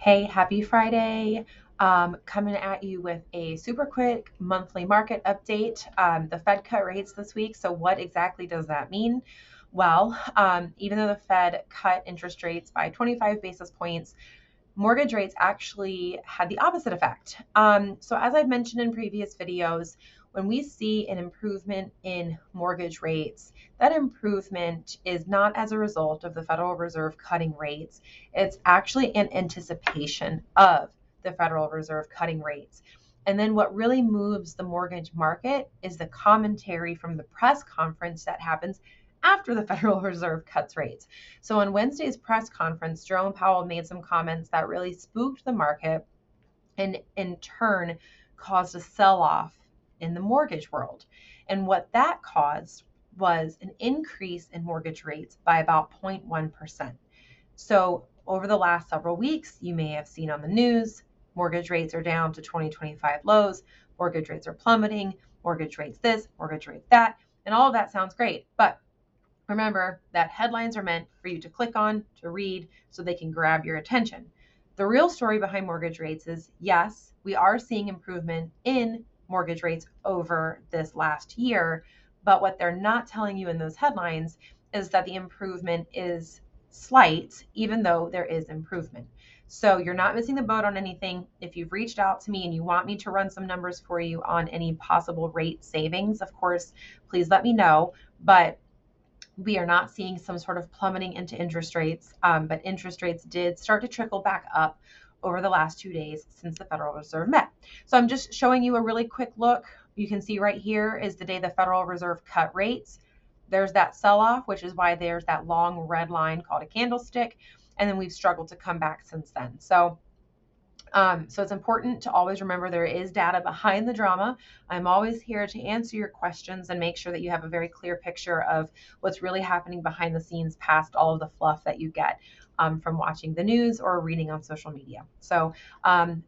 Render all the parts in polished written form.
Hey, happy Friday. Coming at you with a super quick monthly market update. The Fed cut rates this week. So, what exactly does that mean? Well, even though the Fed cut interest rates by 25 basis points, mortgage rates actually had the opposite effect. So, as I've mentioned in previous videos, when we see an improvement in mortgage rates, that improvement is not as a result of the Federal Reserve cutting rates. It's actually an anticipation of the Federal Reserve cutting rates. And then what really moves the mortgage market is the commentary from the press conference that happens after the Federal Reserve cuts rates. So on Wednesday's press conference, Jerome Powell made some comments that really spooked the market and in turn caused a sell-off in the mortgage world. And what that caused was an increase in mortgage rates by about 0.1%. So over the last several weeks, you may have seen on the news, mortgage rates are down to 2025 lows, mortgage rates are plummeting, mortgage rates this, mortgage rates that, and all of that sounds great. But remember that headlines are meant for you to click on, to read, so they can grab your attention. The real story behind mortgage rates is yes, we are seeing improvement in mortgage rates over this last year, but what they're not telling you in those headlines is that the improvement is slight, even though there is improvement. So you're not missing the boat on anything. If you've reached out to me and you want me to run some numbers for you on any possible rate savings, of course, please let me know. But we are not seeing some sort of plummeting into interest rates, but interest rates did start to trickle back up over the last 2 days since the Federal Reserve met. So I'm just showing you a really quick look. You can see right here is the day the Federal Reserve cut rates. There's that sell-off, which is why there's that long red line called a candlestick. And then we've struggled to come back since then. So it's important to always remember there is data behind the drama. I'm always here to answer your questions and make sure that you have a very clear picture of what's really happening behind the scenes past all of the fluff that you get from watching the news or reading on social media. So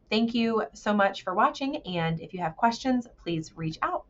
thank you so much for watching. And if you have questions, please reach out.